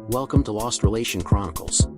Welcome to Lost Relation Chronicles.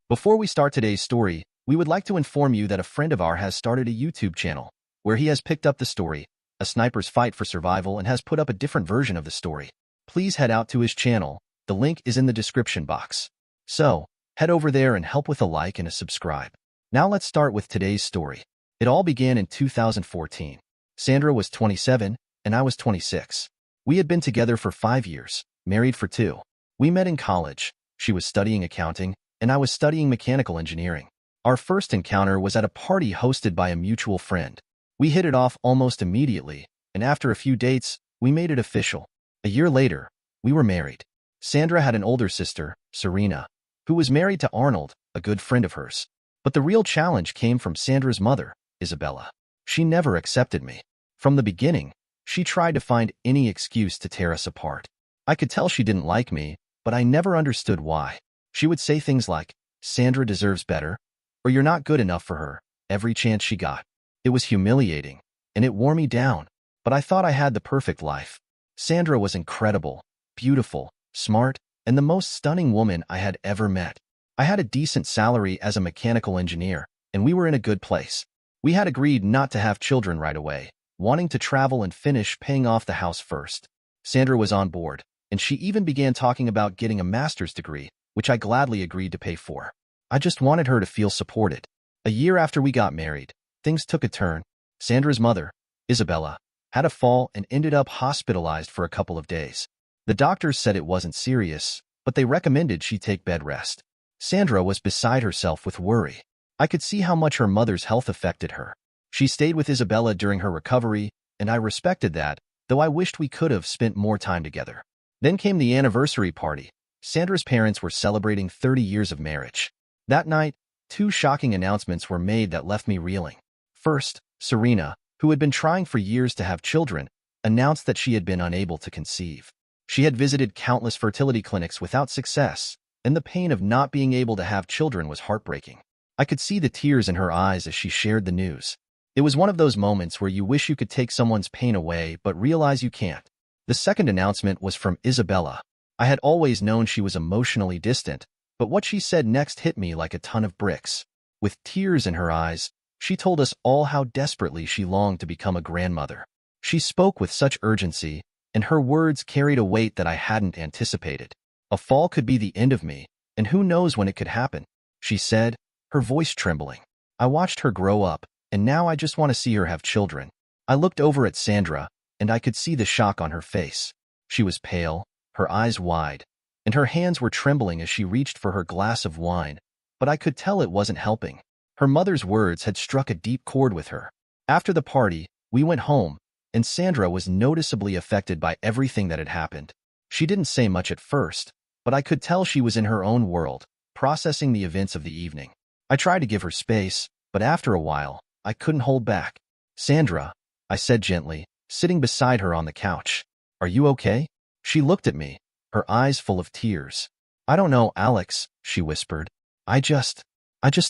Before we start today's story, we would like to inform you that a friend of ours has started a YouTube channel where he has picked up the story, A Sniper's Fight for Survival, and has put up a different version of the story. Please head out to his channel. The link is in the description box. So, head over there and help with a like and a subscribe. Now let's start with today's story. It all began in 2014. Sandra was 27 and I was 26. We had been together for 5 years, married for 2. We met in college. She was studying accounting, and I was studying mechanical engineering. Our first encounter was at a party hosted by a mutual friend. We hit it off almost immediately, and after a few dates, we made it official. A year later, we were married. Sandra had an older sister, Serena, who was married to Arnold, a good friend of hers. But the real challenge came from Sandra's mother, Isabella. She never accepted me. From the beginning, she tried to find any excuse to tear us apart. I could tell she didn't like me, but I never understood why. She would say things like, "Sandra deserves better," or "You're not good enough for her," every chance she got. It was humiliating, and it wore me down, but I thought I had the perfect life. Sandra was incredible, beautiful, smart, and the most stunning woman I had ever met. I had a decent salary as a mechanical engineer, and we were in a good place. We had agreed not to have children right away, wanting to travel and finish paying off the house first. Sandra was on board, and she even began talking about getting a master's degree, which I gladly agreed to pay for. I just wanted her to feel supported. A year after we got married, things took a turn. Sandra's mother, Isabella, had a fall and ended up hospitalized for a couple of days. The doctors said it wasn't serious, but they recommended she take bed rest. Sandra was beside herself with worry. I could see how much her mother's health affected her. She stayed with Isabella during her recovery, and I respected that, though I wished we could have spent more time together. Then came the anniversary party. Sandra's parents were celebrating 30 years of marriage. That night, 2 shocking announcements were made that left me reeling. First, Serena, who had been trying for years to have children, announced that she had been unable to conceive. She had visited countless fertility clinics without success, and the pain of not being able to have children was heartbreaking. I could see the tears in her eyes as she shared the news. It was one of those moments where you wish you could take someone's pain away but realize you can't. The second announcement was from Isabella. I had always known she was emotionally distant, but what she said next hit me like a ton of bricks. With tears in her eyes, she told us all how desperately she longed to become a grandmother. She spoke with such urgency, and her words carried a weight that I hadn't anticipated. A fall could be the end of me, and who knows when it could happen, she said, her voice trembling. I watched her grow up, and now I just want to see her have children. I looked over at Sandra, and I could see the shock on her face. She was pale, her eyes wide, and her hands were trembling as she reached for her glass of wine, but I could tell it wasn't helping. Her mother's words had struck a deep chord with her. After the party, we went home, and Sandra was noticeably affected by everything that had happened. She didn't say much at first, but I could tell she was in her own world, processing the events of the evening. I tried to give her space, but after a while, I couldn't hold back. "Sandra," I said gently, sitting beside her on the couch. "Are you okay?" She looked at me, her eyes full of tears. "I don't know, Alex," she whispered. I just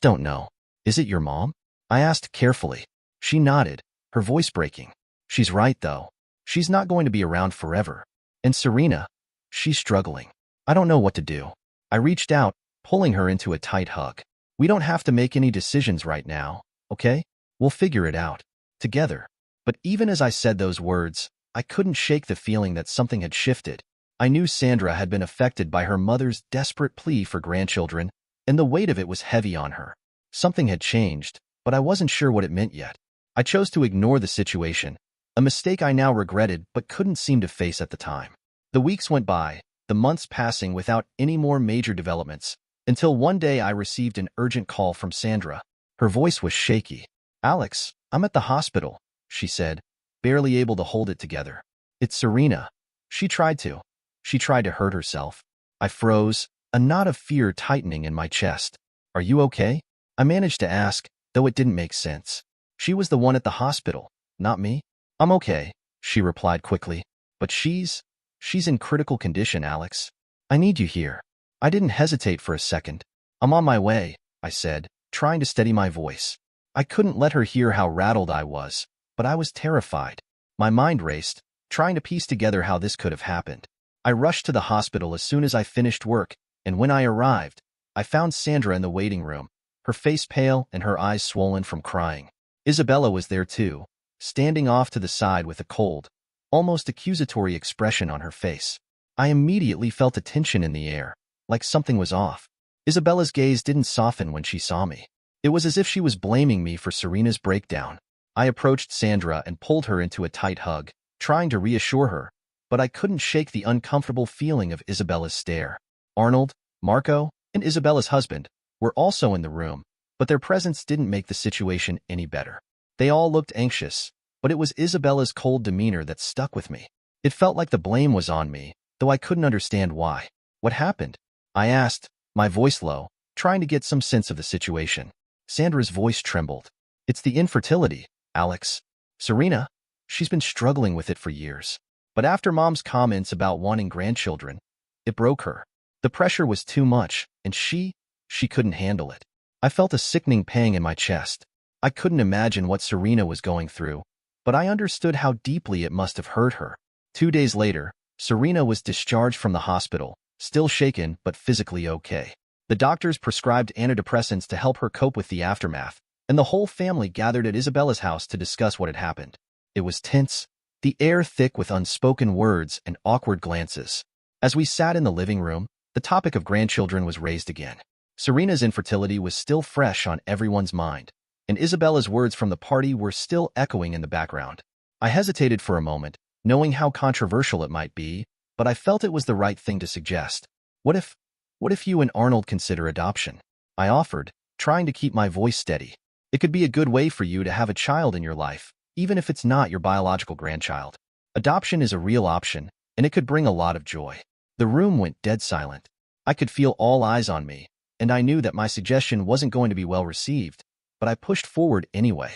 don't know. Is it your mom?" I asked carefully. She nodded, her voice breaking. "She's right, though. She's not going to be around forever. And Serena, she's struggling. I don't know what to do." I reached out, pulling her into a tight hug. "We don't have to make any decisions right now, okay? We'll figure it out. Together." But even as I said those words, I couldn't shake the feeling that something had shifted. I knew Sandra had been affected by her mother's desperate plea for grandchildren, and the weight of it was heavy on her. Something had changed, but I wasn't sure what it meant yet. I chose to ignore the situation, a mistake I now regretted but couldn't seem to face at the time. The weeks went by, the months passing without any more major developments, until one day I received an urgent call from Sandra. Her voice was shaky. "Alex, I'm at the hospital," she said, barely able to hold it together. "It's Serena. She tried to hurt herself." I froze, a knot of fear tightening in my chest. "Are you okay?" I managed to ask, though it didn't make sense. She was the one at the hospital, not me. "I'm okay," she replied quickly. "But she's in critical condition, Alex. I need you here." I didn't hesitate for a second. "I'm on my way," I said, trying to steady my voice. I couldn't let her hear how rattled I was, but I was terrified. My mind raced, trying to piece together how this could have happened. I rushed to the hospital as soon as I finished work, And when I arrived, I found Sandra in the waiting room, her face pale and her eyes swollen from crying. Isabella was there too, standing off to the side with a cold, almost accusatory expression on her face. I immediately felt a tension in the air, like something was off. Isabella's gaze didn't soften when she saw me. It was as if she was blaming me for Serena's breakdown. I approached Sandra and pulled her into a tight hug, trying to reassure her, but I couldn't shake the uncomfortable feeling of Isabella's stare. Arnold, Marco, and Isabella's husband were also in the room, but their presence didn't make the situation any better. They all looked anxious, but it was Isabella's cold demeanor that stuck with me. It felt like the blame was on me, though I couldn't understand why. What happened? I asked, my voice low, trying to get some sense of the situation. Sandra's voice trembled. It's the infertility, Alex. Serena, she's been struggling with it for years. But after Mom's comments about wanting grandchildren, it broke her. The pressure was too much, and she couldn't handle it. I felt a sickening pang in my chest. I couldn't imagine what Serena was going through, but I understood how deeply it must have hurt her. 2 days later, Serena was discharged from the hospital, still shaken but physically okay. The doctors prescribed antidepressants to help her cope with the aftermath, and the whole family gathered at Isabella's house to discuss what had happened. It was tense, the air thick with unspoken words and awkward glances. As we sat in the living room, the topic of grandchildren was raised again. Serena's infertility was still fresh on everyone's mind, and Isabella's words from the party were still echoing in the background. I hesitated for a moment, knowing how controversial it might be, but I felt it was the right thing to suggest. What if you and Arnold consider adoption? I offered, trying to keep my voice steady. It could be a good way for you to have a child in your life, even if it's not your biological grandchild. Adoption is a real option, and it could bring a lot of joy. The room went dead silent. I could feel all eyes on me, and I knew that my suggestion wasn't going to be well received, but I pushed forward anyway.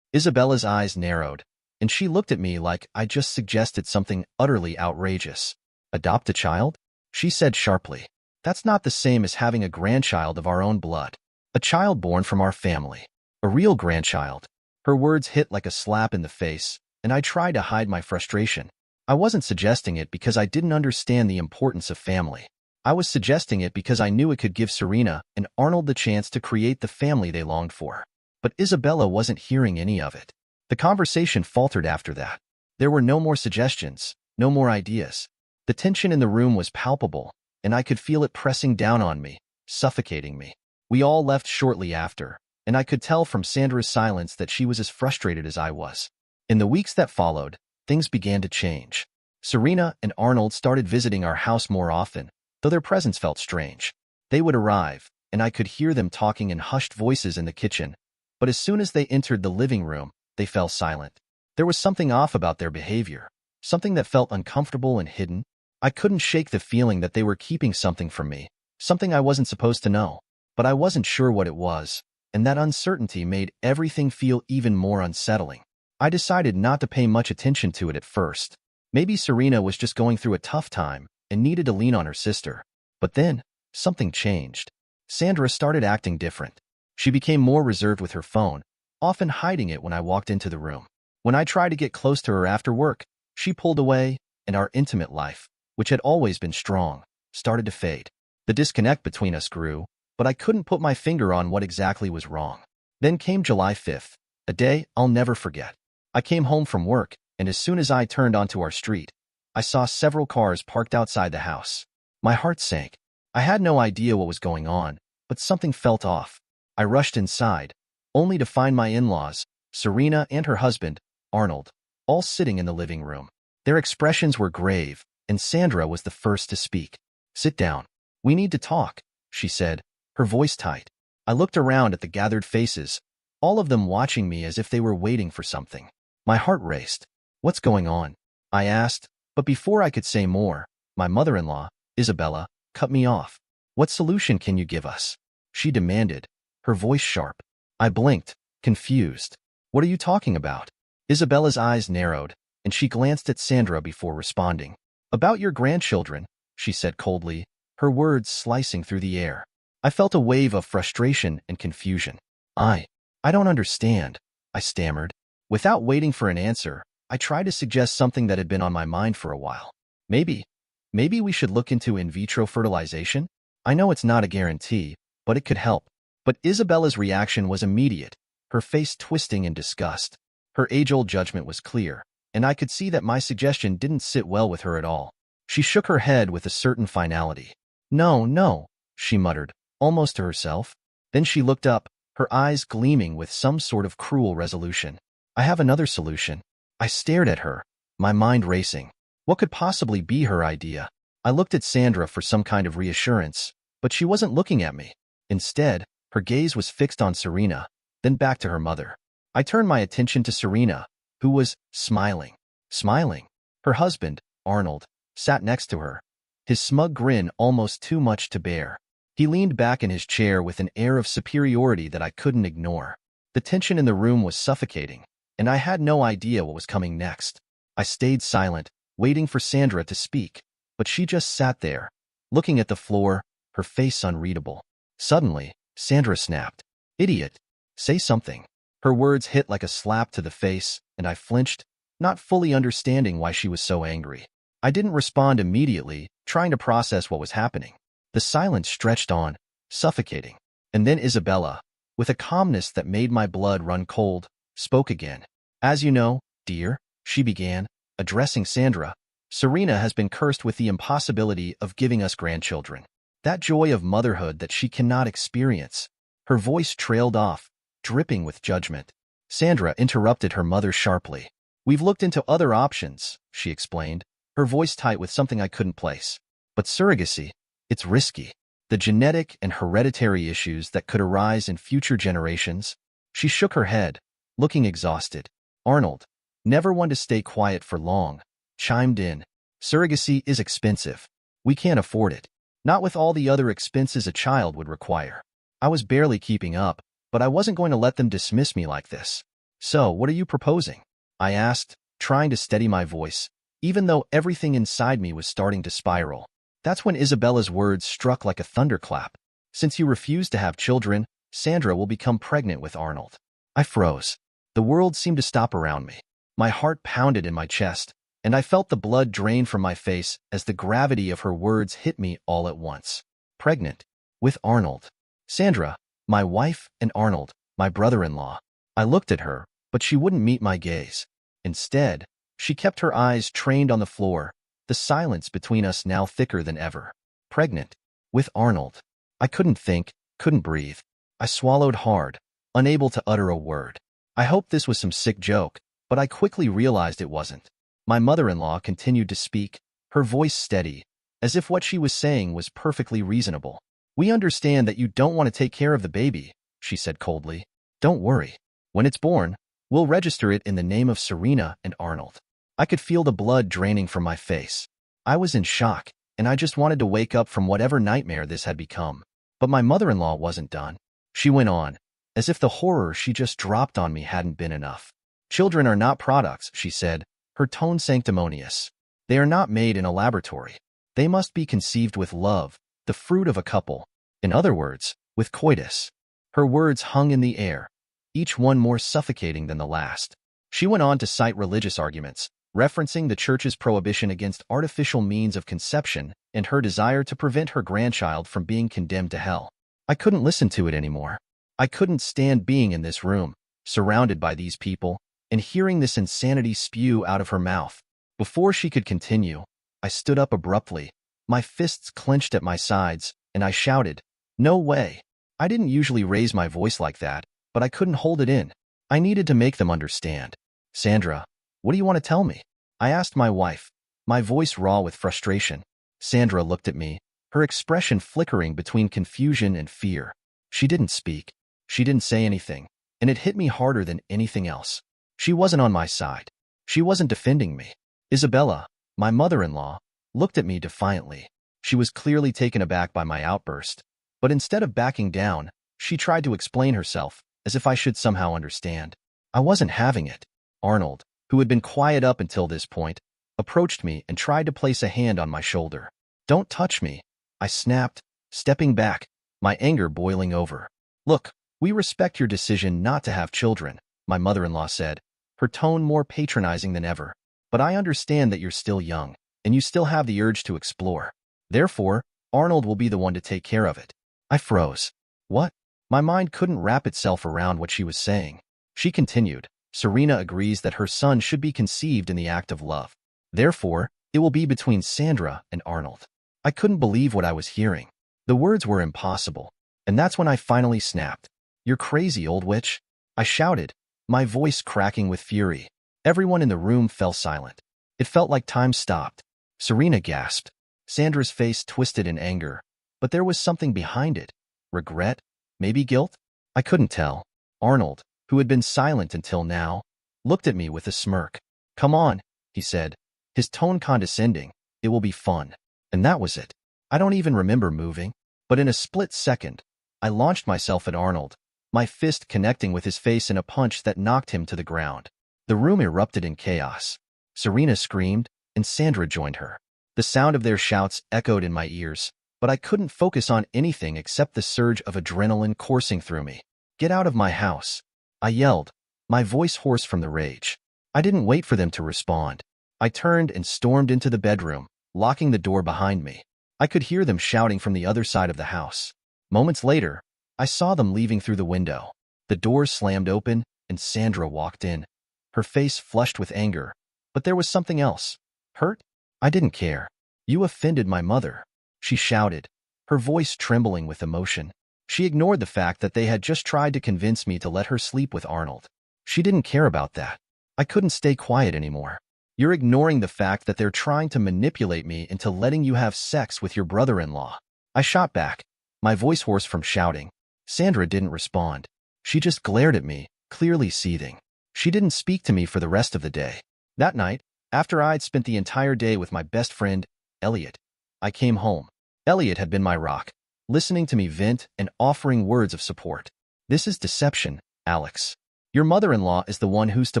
Isabella's eyes narrowed, and she looked at me like I just suggested something utterly outrageous. Adopt a child? She said sharply. That's not the same as having a grandchild of our own blood. A child born from our family. A real grandchild. Her words hit like a slap in the face, and I tried to hide my frustration. I wasn't suggesting it because I didn't understand the importance of family. I was suggesting it because I knew it could give Serena and Arnold the chance to create the family they longed for. But Isabella wasn't hearing any of it. The conversation faltered after that. There were no more suggestions, no more ideas. The tension in the room was palpable, and I could feel it pressing down on me, suffocating me. We all left shortly after, and I could tell from Sandra's silence that she was as frustrated as I was. In the weeks that followed, things began to change. Serena and Arnold started visiting our house more often, though their presence felt strange. They would arrive, and I could hear them talking in hushed voices in the kitchen, but as soon as they entered the living room, they fell silent. There was something off about their behavior, something that felt uncomfortable and hidden. I couldn't shake the feeling that they were keeping something from me, something I wasn't supposed to know, but I wasn't sure what it was, and that uncertainty made everything feel even more unsettling. I decided not to pay much attention to it at first. Maybe Serena was just going through a tough time and needed to lean on her sister. But then, something changed. Sandra started acting different. She became more reserved with her phone, often hiding it when I walked into the room. When I tried to get close to her after work, she pulled away, and our intimate life, which had always been strong, started to fade. The disconnect between us grew, but I couldn't put my finger on what exactly was wrong. Then came July 5th, a day I'll never forget. I came home from work, and as soon as I turned onto our street, I saw several cars parked outside the house. My heart sank. I had no idea what was going on, but something felt off. I rushed inside, only to find my in-laws, Serena and her husband, Arnold, all sitting in the living room. Their expressions were grave, and Sandra was the first to speak. "Sit down. We need to talk," she said, her voice tight. I looked around at the gathered faces, all of them watching me as if they were waiting for something. My heart raced. "What's going on?" I asked, but before I could say more, my mother-in-law, Isabella, cut me off. "What solution can you give us?" she demanded, her voice sharp. I blinked, confused. "What are you talking about?" Isabella's eyes narrowed, and she glanced at Sandra before responding. "About your grandchildren," she said coldly, her words slicing through the air. I felt a wave of frustration and confusion. I don't understand," I stammered. Without waiting for an answer, I tried to suggest something that had been on my mind for a while. Maybe we should look into in vitro fertilization?" I know it's not a guarantee, but it could help. But Isabella's reaction was immediate, her face twisting in disgust. Her age-old judgment was clear, and I could see that my suggestion didn't sit well with her at all. She shook her head with a certain finality. No, no, she muttered, almost to herself. Then she looked up, her eyes gleaming with some sort of cruel resolution. I have another solution. I stared at her, my mind racing. What could possibly be her idea? I looked at Sandra for some kind of reassurance, but she wasn't looking at me. Instead, her gaze was fixed on Serena, then back to her mother. I turned my attention to Serena, who was smiling. Smiling. Her husband, Arnold, sat next to her, his smug grin almost too much to bear. He leaned back in his chair with an air of superiority that I couldn't ignore. The tension in the room was suffocating, and I had no idea what was coming next. I stayed silent, waiting for Sandra to speak, but she just sat there, looking at the floor, her face unreadable. Suddenly, Sandra snapped. Idiot. Say something. Her words hit like a slap to the face, and I flinched, not fully understanding why she was so angry. I didn't respond immediately, trying to process what was happening. The silence stretched on, suffocating. And then Isabella, with a calmness that made my blood run cold, spoke again. As you know, dear, she began, addressing Sandra, Serena has been cursed with the impossibility of giving us grandchildren. That joy of motherhood that she cannot experience. Her voice trailed off, dripping with judgment. Sandra interrupted her mother sharply. We've looked into other options, she explained, her voice tight with something I couldn't place. But surrogacy, it's risky. The genetic and hereditary issues that could arise in future generations. She shook her head, looking exhausted. Arnold, never one to stay quiet for long, chimed in. Surrogacy is expensive. We can't afford it. Not with all the other expenses a child would require. I was barely keeping up, but I wasn't going to let them dismiss me like this. So, what are you proposing? I asked, trying to steady my voice, even though everything inside me was starting to spiral. That's when Isabella's words struck like a thunderclap. Since you refuse to have children, Sandra will become pregnant with Arnold. I froze. The world seemed to stop around me. My heart pounded in my chest, and I felt the blood drain from my face as the gravity of her words hit me all at once. Pregnant. With Arnold. Sandra, my wife, and Arnold, my brother-in-law. I looked at her, but she wouldn't meet my gaze. Instead, she kept her eyes trained on the floor, the silence between us now thicker than ever. Pregnant. With Arnold. I couldn't think, couldn't breathe. I swallowed hard, unable to utter a word. I hoped this was some sick joke, but I quickly realized it wasn't. My mother-in-law continued to speak, her voice steady, as if what she was saying was perfectly reasonable. We understand that you don't want to take care of the baby, she said coldly. Don't worry. When it's born, we'll register it in the name of Serena and Arnold. I could feel the blood draining from my face. I was in shock, and I just wanted to wake up from whatever nightmare this had become. But my mother-in-law wasn't done. She went on, as if the horror she just dropped on me hadn't been enough. Children are not products, she said, her tone sanctimonious. They are not made in a laboratory. They must be conceived with love, the fruit of a couple. In other words, with coitus. Her words hung in the air, each one more suffocating than the last. She went on to cite religious arguments, referencing the Church's prohibition against artificial means of conception and her desire to prevent her grandchild from being condemned to hell. I couldn't listen to it anymore. I couldn't stand being in this room, surrounded by these people, and hearing this insanity spew out of her mouth. Before she could continue, I stood up abruptly, my fists clenched at my sides, and I shouted, "No way!" I didn't usually raise my voice like that, but I couldn't hold it in. I needed to make them understand. Sandra, what do you want to tell me? I asked my wife, my voice raw with frustration. Sandra looked at me, her expression flickering between confusion and fear. She didn't speak. She didn't say anything, and it hit me harder than anything else. She wasn't on my side. She wasn't defending me. Isabella, my mother-in-law, looked at me defiantly. She was clearly taken aback by my outburst, but instead of backing down, she tried to explain herself, as if I should somehow understand. I wasn't having it. Arnold, who had been quiet up until this point, approached me and tried to place a hand on my shoulder. Don't touch me, I snapped, stepping back, my anger boiling over. Look, we respect your decision not to have children, my mother-in-law said, her tone more patronizing than ever. But I understand that you're still young, and you still have the urge to explore. Therefore, Arnold will be the one to take care of it. I froze. What? My mind couldn't wrap itself around what she was saying. She continued, Serena agrees that her son should be conceived in the act of love. Therefore, it will be between Sandra and Arnold. I couldn't believe what I was hearing. The words were impossible. And that's when I finally snapped. You're crazy, old witch. I shouted, my voice cracking with fury. Everyone in the room fell silent. It felt like time stopped. Serena gasped. Sandra's face twisted in anger, but there was something behind it. Regret? Maybe guilt? I couldn't tell. Arnold, who had been silent until now, looked at me with a smirk. Come on, he said, his tone condescending. It will be fun. And that was it. I don't even remember moving, but in a split second, I launched myself at Arnold, my fist connecting with his face in a punch that knocked him to the ground. The room erupted in chaos. Serena screamed, and Sandra joined her. The sound of their shouts echoed in my ears, but I couldn't focus on anything except the surge of adrenaline coursing through me. Get out of my house, I yelled, my voice hoarse from the rage. I didn't wait for them to respond. I turned and stormed into the bedroom, locking the door behind me. I could hear them shouting from the other side of the house. Moments later, I saw them leaving through the window. The doors slammed open, and Sandra walked in, her face flushed with anger. But there was something else. Hurt? I didn't care. You offended my mother, she shouted, her voice trembling with emotion. She ignored the fact that they had just tried to convince me to let her sleep with Arnold. She didn't care about that. I couldn't stay quiet anymore. You're ignoring the fact that they're trying to manipulate me into letting you have sex with your brother-in-law. I shot back, my voice hoarse from shouting. Sandra didn't respond. She just glared at me, clearly seething. She didn't speak to me for the rest of the day. That night, after I'd spent the entire day with my best friend, Elliot, I came home. Elliot had been my rock, listening to me vent and offering words of support. This is deception, Alex. Your mother-in-law is the one who's to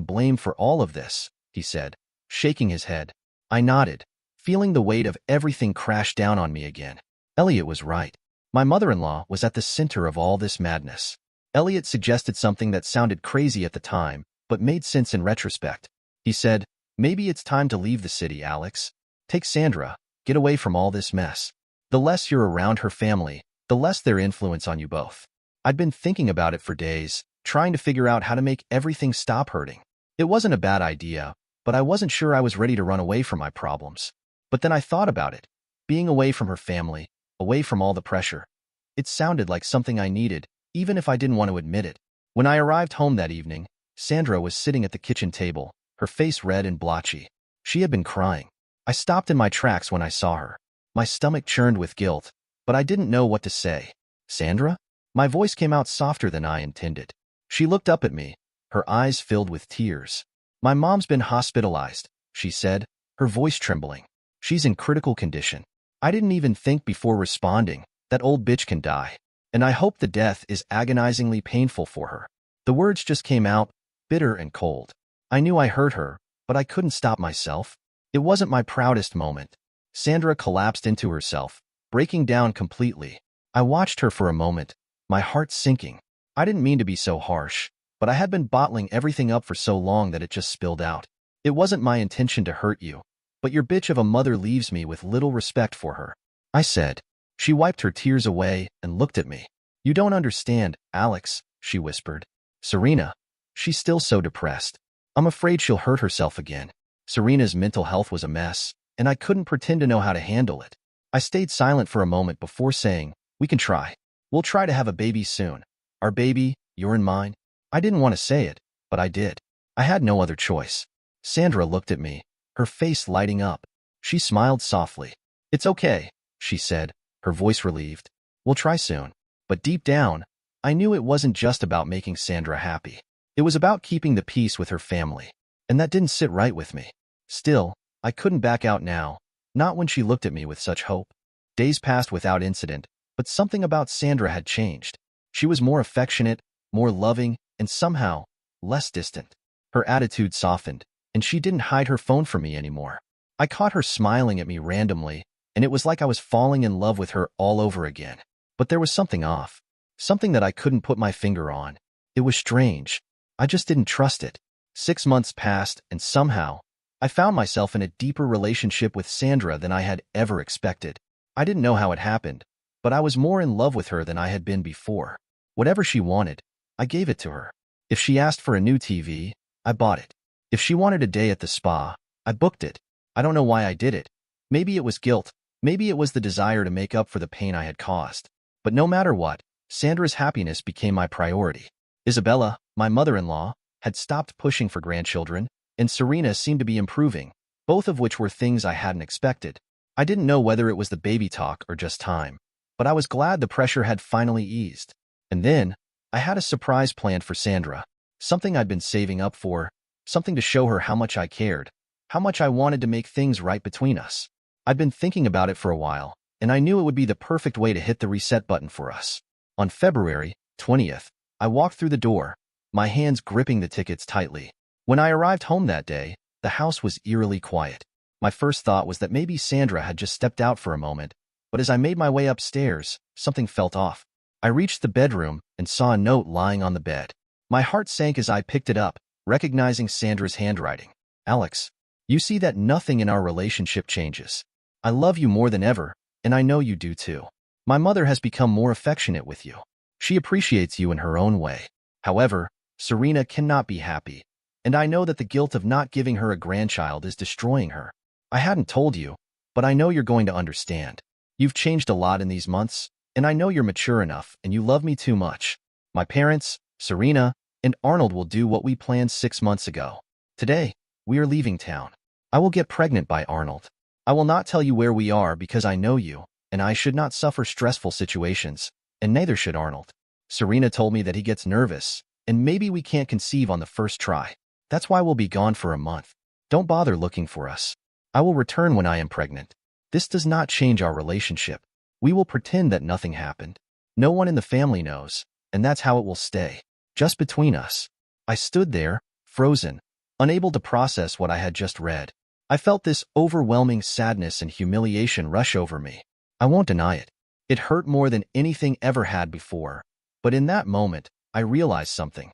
blame for all of this, he said, shaking his head. I nodded, feeling the weight of everything crash down on me again. Elliot was right. My mother-in-law was at the center of all this madness. Elliot suggested something that sounded crazy at the time, but made sense in retrospect. He said, maybe it's time to leave the city, Alex. Take Sandra, get away from all this mess. The less you're around her family, the less their influence on you both. I'd been thinking about it for days, trying to figure out how to make everything stop hurting. It wasn't a bad idea, but I wasn't sure I was ready to run away from my problems. But then I thought about it. Being away from her family, away from all the pressure. It sounded like something I needed, even if I didn't want to admit it. When I arrived home that evening, Sandra was sitting at the kitchen table, her face red and blotchy. She had been crying. I stopped in my tracks when I saw her. My stomach churned with guilt, but I didn't know what to say. Sandra? My voice came out softer than I intended. She looked up at me, her eyes filled with tears. My mom's been hospitalized, she said, her voice trembling. She's in critical condition. I didn't even think before responding, that old bitch can die. And I hope the death is agonizingly painful for her. The words just came out, bitter and cold. I knew I hurt her, but I couldn't stop myself. It wasn't my proudest moment. Sandra collapsed into herself, breaking down completely. I watched her for a moment, my heart sinking. I didn't mean to be so harsh, but I had been bottling everything up for so long that it just spilled out. It wasn't my intention to hurt you, but your bitch of a mother leaves me with little respect for her, I said. She wiped her tears away and looked at me. You don't understand, Alex, she whispered. Serena, she's still so depressed. I'm afraid she'll hurt herself again. Serena's mental health was a mess, and I couldn't pretend to know how to handle it. I stayed silent for a moment before saying, we can try. We'll try to have a baby soon. Our baby, your and mine. I didn't want to say it, but I did. I had no other choice. Sandra looked at me, her face lighting up. She smiled softly. It's okay, she said, her voice relieved. We'll try soon. But deep down, I knew it wasn't just about making Sandra happy. It was about keeping the peace with her family, and that didn't sit right with me. Still, I couldn't back out now, not when she looked at me with such hope. Days passed without incident, but something about Sandra had changed. She was more affectionate, more loving, and somehow, less distant. Her attitude softened, and she didn't hide her phone from me anymore. I caught her smiling at me randomly, and it was like I was falling in love with her all over again. But there was something off, something that I couldn't put my finger on. It was strange. I just didn't trust it. 6 months passed, and somehow, I found myself in a deeper relationship with Sandra than I had ever expected. I didn't know how it happened, but I was more in love with her than I had been before. Whatever she wanted, I gave it to her. If she asked for a new TV, I bought it. If she wanted a day at the spa, I booked it. I don't know why I did it. Maybe it was guilt. Maybe it was the desire to make up for the pain I had caused. But no matter what, Sandra's happiness became my priority. Isabella, my mother-in-law, had stopped pushing for grandchildren, and Serena seemed to be improving, both of which were things I hadn't expected. I didn't know whether it was the baby talk or just time, but I was glad the pressure had finally eased. And then, I had a surprise planned for Sandra, something I'd been saving up for, something to show her how much I cared, how much I wanted to make things right between us. I'd been thinking about it for a while, and I knew it would be the perfect way to hit the reset button for us. On February 20th, I walked through the door, my hands gripping the tickets tightly. When I arrived home that day, the house was eerily quiet. My first thought was that maybe Sandra had just stepped out for a moment, but as I made my way upstairs, something felt off. I reached the bedroom and saw a note lying on the bed. My heart sank as I picked it up, recognizing Sandra's handwriting. Alex, you see that nothing in our relationship changes. I love you more than ever, and I know you do too. My mother has become more affectionate with you. She appreciates you in her own way. However, Serena cannot be happy, and I know that the guilt of not giving her a grandchild is destroying her. I hadn't told you, but I know you're going to understand. You've changed a lot in these months, and I know you're mature enough and you love me too much. My parents, Serena, and Arnold will do what we planned 6 months ago. Today, we are leaving town. I will get pregnant by Arnold. I will not tell you where we are because I know you, and I should not suffer stressful situations, and neither should Arnold. Serena told me that he gets nervous, and maybe we can't conceive on the first try. That's why we'll be gone for a month. Don't bother looking for us. I will return when I am pregnant. This does not change our relationship. We will pretend that nothing happened. No one in the family knows, and that's how it will stay. Just between us. I stood there, frozen, unable to process what I had just read. I felt this overwhelming sadness and humiliation rush over me. I won't deny it. It hurt more than anything ever had before. But in that moment, I realized something.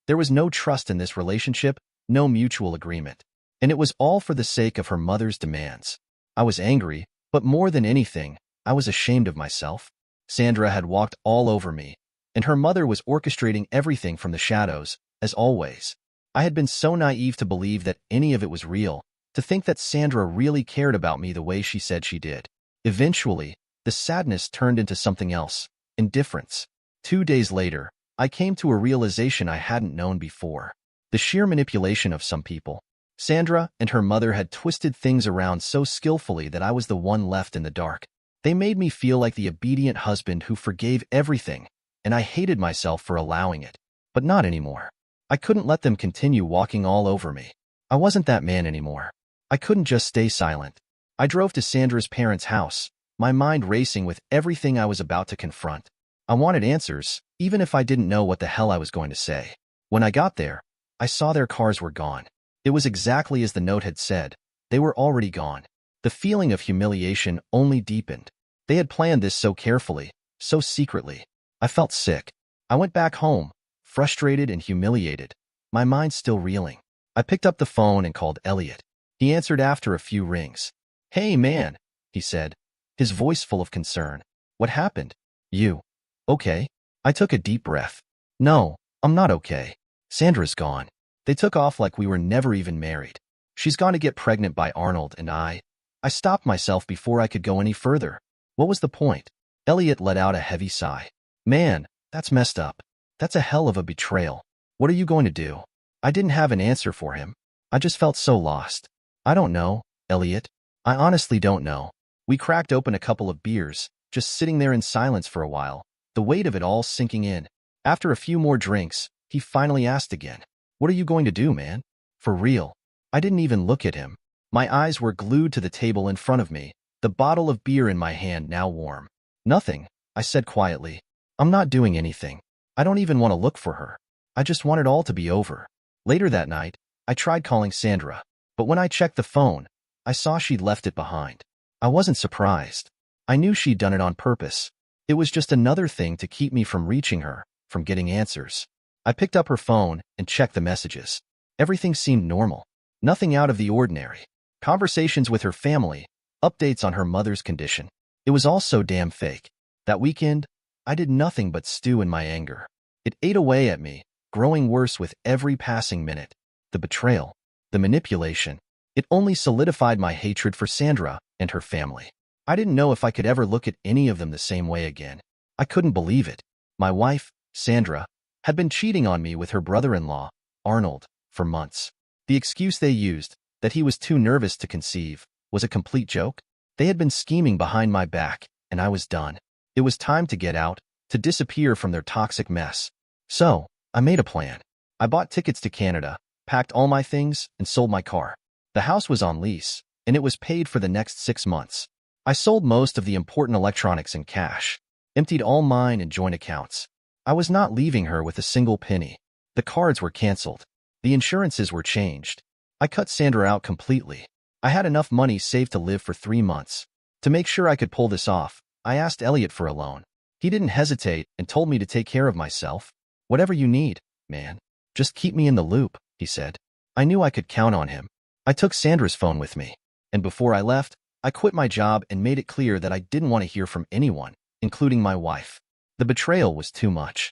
There was no trust in this relationship, no mutual agreement. And it was all for the sake of her mother's demands. I was angry, but more than anything, I was ashamed of myself. Sandra had walked all over me, and her mother was orchestrating everything from the shadows, as always. I had been so naive to believe that any of it was real, to think that Sandra really cared about me the way she said she did. Eventually, the sadness turned into something else, indifference. 2 days later, I came to a realization I hadn't known before. The sheer manipulation of some people. Sandra and her mother had twisted things around so skillfully that I was the one left in the dark. They made me feel like the obedient husband who forgave everything, and I hated myself for allowing it. But not anymore. I couldn't let them continue walking all over me. I wasn't that man anymore. I couldn't just stay silent. I drove to Sandra's parents' house, my mind racing with everything I was about to confront. I wanted answers, even if I didn't know what the hell I was going to say. When I got there, I saw their cars were gone. It was exactly as the note had said. They were already gone. The feeling of humiliation only deepened. They had planned this so carefully, so secretly. I felt sick. I went back home, frustrated and humiliated, my mind still reeling. I picked up the phone and called Elliot. He answered after a few rings. "Hey, man," he said, his voice full of concern. "What happened? You okay?" I took a deep breath. "No, I'm not okay. Sandra's gone. They took off like we were never even married. She's gone to get pregnant by Arnold and I stopped myself before I could go any further. What was the point?" Elliot let out a heavy sigh. "Man, that's messed up. That's a hell of a betrayal. What are you going to do?" I didn't have an answer for him. I just felt so lost. "I don't know, Elliot. I honestly don't know." We cracked open a couple of beers, just sitting there in silence for a while, the weight of it all sinking in. After a few more drinks, he finally asked again. "What are you going to do, man? For real?" I didn't even look at him. My eyes were glued to the table in front of me, the bottle of beer in my hand now warm. "Nothing," I said quietly. "I'm not doing anything. I don't even want to look for her. I just want it all to be over." Later that night, I tried calling Sandra, but when I checked the phone, I saw she'd left it behind. I wasn't surprised. I knew she'd done it on purpose. It was just another thing to keep me from reaching her, from getting answers. I picked up her phone and checked the messages. Everything seemed normal. Nothing out of the ordinary. Conversations with her family, updates on her mother's condition. It was all so damn fake. That weekend, I did nothing but stew in my anger. It ate away at me, growing worse with every passing minute. The betrayal, the manipulation, it only solidified my hatred for Sandra and her family. I didn't know if I could ever look at any of them the same way again. I couldn't believe it. My wife, Sandra, had been cheating on me with her brother-in-law, Arnold, for months. The excuse they used, that he was too nervous to conceive, was a complete joke. They had been scheming behind my back, and I was done. It was time to get out, to disappear from their toxic mess. So, I made a plan. I bought tickets to Canada, packed all my things, and sold my car. The house was on lease, and it was paid for the next 6 months. I sold most of the important electronics in cash, emptied all mine and joint accounts. I was not leaving her with a single penny. The cards were canceled. The insurances were changed. I cut Sandra out completely. I had enough money saved to live for 3 months. To make sure I could pull this off, I asked Elliot for a loan. He didn't hesitate and told me to take care of myself. Whatever you need, man. Just keep me in the loop, he said. I knew I could count on him. I took Sandra's phone with me, and before I left, I quit my job and made it clear that I didn't want to hear from anyone, including my wife. The betrayal was too much.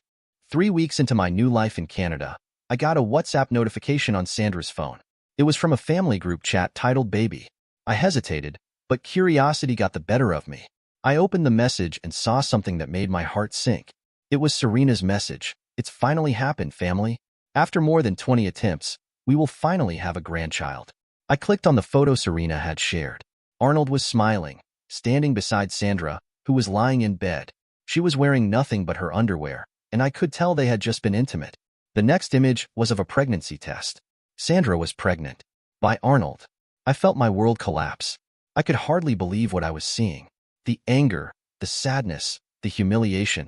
3 weeks into my new life in Canada, I got a WhatsApp notification on Sandra's phone. It was from a family group chat titled Baby. I hesitated, but curiosity got the better of me. I opened the message and saw something that made my heart sink. It was Serena's message. It's finally happened, family. After more than 20 attempts, we will finally have a grandchild. I clicked on the photo Serena had shared. Arnold was smiling, standing beside Sandra, who was lying in bed. She was wearing nothing but her underwear, and I could tell they had just been intimate. The next image was of a pregnancy test. Sandra was pregnant. By Arnold. I felt my world collapse. I could hardly believe what I was seeing. The anger, the sadness, the humiliation.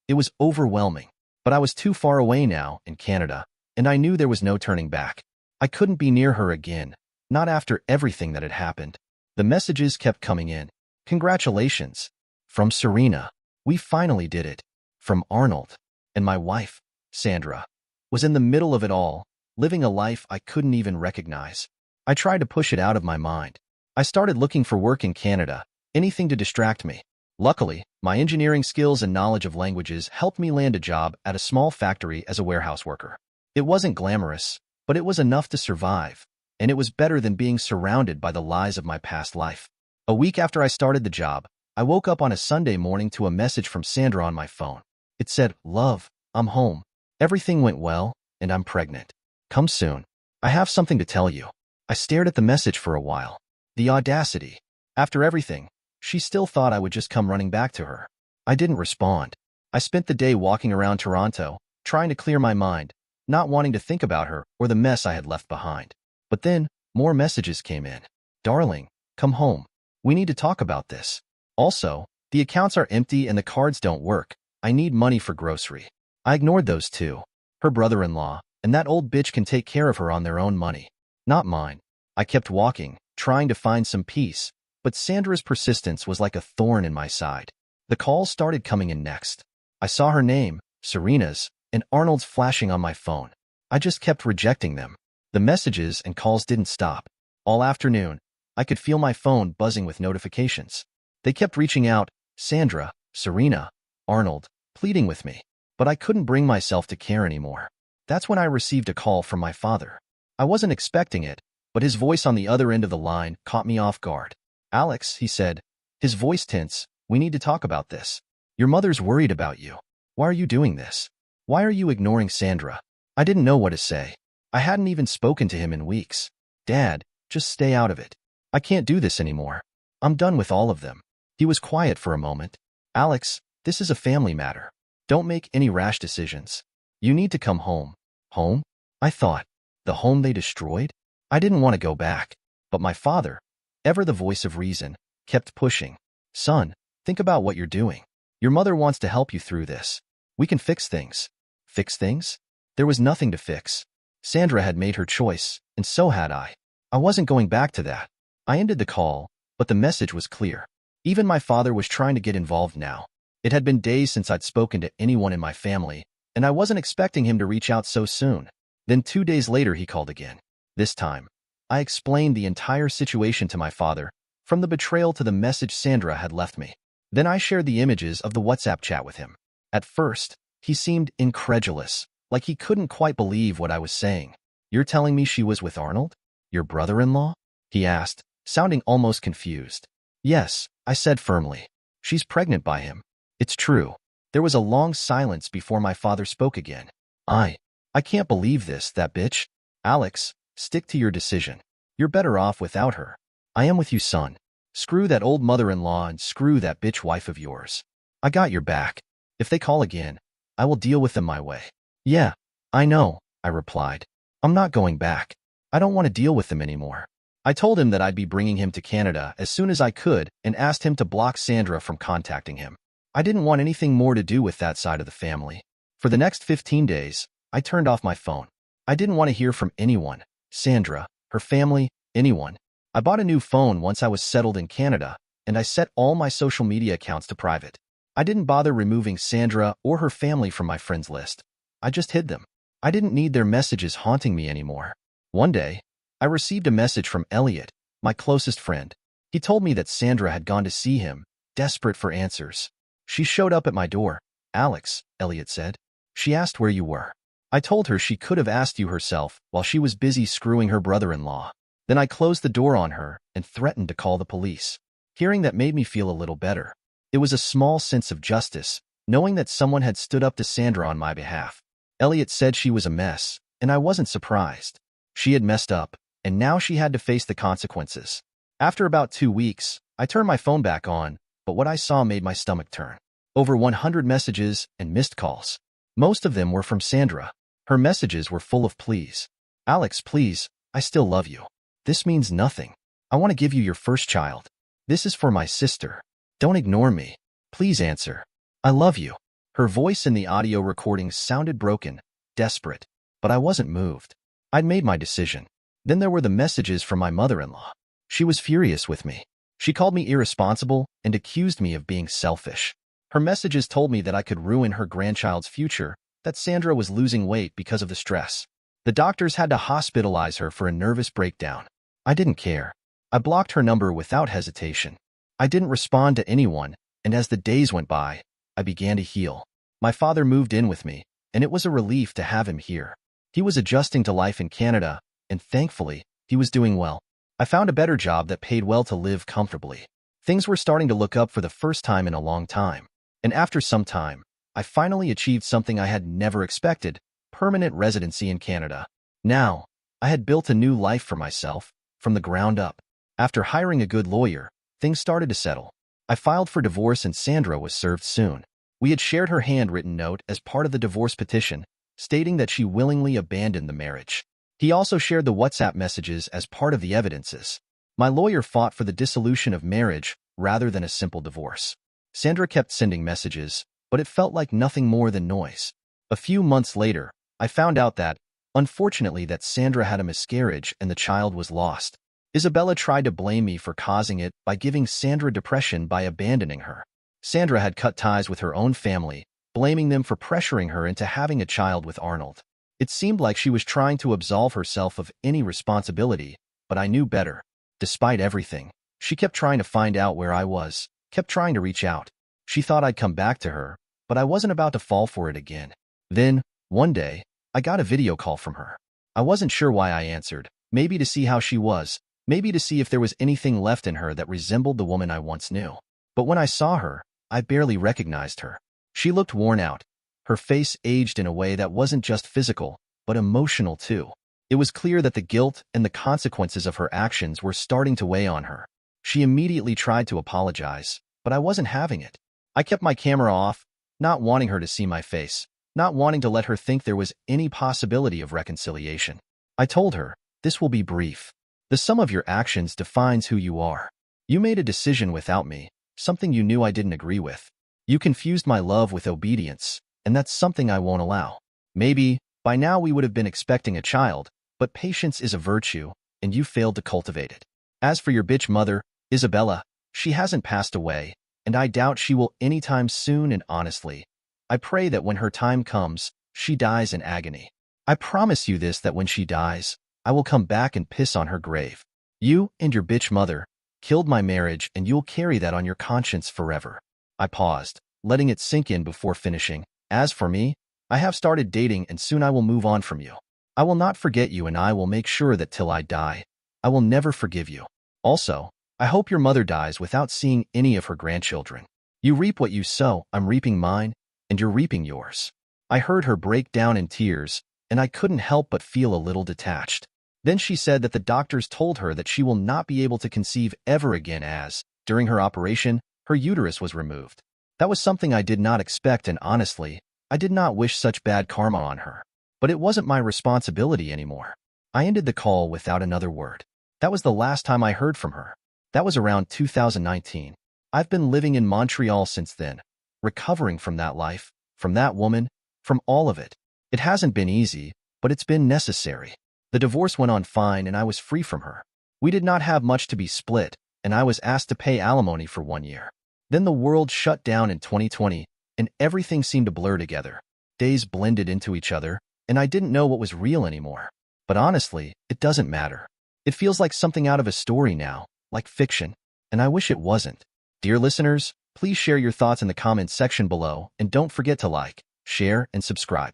It was overwhelming. But I was too far away now, in Canada, and I knew there was no turning back. I couldn't be near her again, not after everything that had happened. The messages kept coming in. Congratulations. From Serena. We finally did it. From Arnold. And my wife, Sandra, was in the middle of it all, living a life I couldn't even recognize. I tried to push it out of my mind. I started looking for work in Canada, anything to distract me. Luckily, my engineering skills and knowledge of languages helped me land a job at a small factory as a warehouse worker. It wasn't glamorous, but it was enough to survive, and it was better than being surrounded by the lies of my past life. A week after I started the job, I woke up on a Sunday morning to a message from Sandra on my phone. It said, "Love, I'm home. Everything went well, and I'm pregnant. Come soon. I have something to tell you." I stared at the message for a while. The audacity. After everything, she still thought I would just come running back to her. I didn't respond. I spent the day walking around Toronto, trying to clear my mind, not wanting to think about her or the mess I had left behind. But then, more messages came in. "Darling, come home. We need to talk about this. Also, the accounts are empty and the cards don't work. I need money for grocery." I ignored those two. Her brother-in-law, and that old bitch can take care of her on their own money. Not mine. I kept walking, trying to find some peace, but Sandra's persistence was like a thorn in my side. The calls started coming in next. I saw her name, Serena's, and Arnold's flashing on my phone. I just kept rejecting them. The messages and calls didn't stop. All afternoon, I could feel my phone buzzing with notifications. They kept reaching out, Sandra, Serena, Arnold, pleading with me. But I couldn't bring myself to care anymore. That's when I received a call from my father. I wasn't expecting it, but his voice on the other end of the line caught me off guard. "Alex," he said, his voice tense, "we need to talk about this. Your mother's worried about you. Why are you doing this? Why are you ignoring Sandra?" I didn't know what to say. I hadn't even spoken to him in weeks. "Dad, just stay out of it. I can't do this anymore. I'm done with all of them." He was quiet for a moment. "Alex, this is a family matter. Don't make any rash decisions. You need to come home." Home? I thought. The home they destroyed? I didn't want to go back. But my father, ever the voice of reason, kept pushing. "Son, think about what you're doing. Your mother wants to help you through this. We can fix things." Fix things? There was nothing to fix. Sandra had made her choice, and so had I. I wasn't going back to that. I ended the call, but the message was clear. Even my father was trying to get involved now. It had been days since I'd spoken to anyone in my family, and I wasn't expecting him to reach out so soon. Then 2 days later he called again. This time, I explained the entire situation to my father, from the betrayal to the message Sandra had left me. Then I shared the images of the WhatsApp chat with him. At first, he seemed incredulous, like he couldn't quite believe what I was saying. "You're telling me she was with Arnold? Your brother-in-law?" he asked, sounding almost confused. "Yes," I said firmly. "She's pregnant by him." "It's true." There was a long silence before my father spoke again. I can't believe this, that bitch." "Alex, stick to your decision. You're better off without her." "I am with you, son. Screw that old mother-in-law and screw that bitch wife of yours. I got your back. If they call again, I will deal with them my way." "Yeah, I know," I replied. "I'm not going back. I don't want to deal with them anymore." I told him that I'd be bringing him to Canada as soon as I could and asked him to block Sandra from contacting him. I didn't want anything more to do with that side of the family. For the next 15 days, I turned off my phone. I didn't want to hear from anyone, Sandra, her family, anyone. I bought a new phone once I was settled in Canada, and I set all my social media accounts to private. I didn't bother removing Sandra or her family from my friends list. I just hid them. I didn't need their messages haunting me anymore. One day, I received a message from Elliot, my closest friend. He told me that Sandra had gone to see him, desperate for answers. "She showed up at my door." "Alex," Elliot said. "She asked where you were." I told her she could have asked you herself while she was busy screwing her brother-in-law. Then I closed the door on her and threatened to call the police. Hearing that made me feel a little better. It was a small sense of justice, knowing that someone had stood up to Sandra on my behalf. Elliot said she was a mess, and I wasn't surprised. She had messed up, and now she had to face the consequences. After about 2 weeks, I turned my phone back on, but what I saw made my stomach turn. Over 100 messages and missed calls. Most of them were from Sandra. Her messages were full of pleas. "Alex, please, I still love you. This means nothing. I want to give you your first child. This is for my sister. Don't ignore me. Please answer. I love you." Her voice in the audio recording sounded broken, desperate, but I wasn't moved. I'd made my decision. Then there were the messages from my mother-in-law. She was furious with me. She called me irresponsible and accused me of being selfish. Her messages told me that I could ruin her grandchild's future, that Sandra was losing weight because of the stress. The doctors had to hospitalize her for a nervous breakdown. I didn't care. I blocked her number without hesitation. I didn't respond to anyone, and as the days went by, I began to heal. My father moved in with me, and it was a relief to have him here. He was adjusting to life in Canada, and thankfully, he was doing well. I found a better job that paid well to live comfortably. Things were starting to look up for the first time in a long time. And after some time, I finally achieved something I had never expected: permanent residency in Canada. Now, I had built a new life for myself, from the ground up. After hiring a good lawyer, things started to settle. I filed for divorce and Sandra was served soon. We had shared her handwritten note as part of the divorce petition, stating that she willingly abandoned the marriage. He also shared the WhatsApp messages as part of the evidences. My lawyer fought for the dissolution of marriage rather than a simple divorce. Sandra kept sending messages, but it felt like nothing more than noise. A few months later, I found out that, unfortunately, that Sandra had a miscarriage and the child was lost. Isabella tried to blame me for causing it by giving Sandra depression by abandoning her. Sandra had cut ties with her own family, blaming them for pressuring her into having a child with Arnold. It seemed like she was trying to absolve herself of any responsibility, but I knew better. Despite everything, she kept trying to find out where I was, kept trying to reach out. She thought I'd come back to her, but I wasn't about to fall for it again. Then, one day, I got a video call from her. I wasn't sure why I answered, maybe to see how she was, maybe to see if there was anything left in her that resembled the woman I once knew. But when I saw her, I barely recognized her. She looked worn out. Her face aged in a way that wasn't just physical, but emotional too. It was clear that the guilt and the consequences of her actions were starting to weigh on her. She immediately tried to apologize, but I wasn't having it. I kept my camera off, not wanting her to see my face, not wanting to let her think there was any possibility of reconciliation. I told her, "This will be brief. The sum of your actions defines who you are. You made a decision without me, something you knew I didn't agree with. You confused my love with obedience, and that's something I won't allow. Maybe, by now we would have been expecting a child, but patience is a virtue, and you failed to cultivate it. As for your bitch mother, Isabella, she hasn't passed away, and I doubt she will anytime soon, and honestly, I pray that when her time comes, she dies in agony. I promise you this, that when she dies, I will come back and piss on her grave. You and your bitch mother killed my marriage, and you'll carry that on your conscience forever." I paused, letting it sink in before finishing. As for me, I have started dating and soon I will move on from you. I will not forget you and I will make sure that till I die, I will never forgive you. Also, I hope your mother dies without seeing any of her grandchildren. You reap what you sow, I'm reaping mine, and you're reaping yours. I heard her break down in tears, and I couldn't help but feel a little detached. Then she said that the doctors told her that she will not be able to conceive ever again as, during her operation, her uterus was removed. That was something I did not expect and honestly, I did not wish such bad karma on her. But it wasn't my responsibility anymore. I ended the call without another word. That was the last time I heard from her. That was around 2019. I've been living in Montreal since then, recovering from that life, from that woman, from all of it. It hasn't been easy, but it's been necessary. The divorce went on fine and I was free from her. We did not have much to be split, and I was asked to pay alimony for 1 year. Then the world shut down in 2020, and everything seemed to blur together. Days blended into each other, and I didn't know what was real anymore. But honestly, it doesn't matter. It feels like something out of a story now, like fiction, and I wish it wasn't. Dear listeners, please share your thoughts in the comments section below, and don't forget to like, share, and subscribe.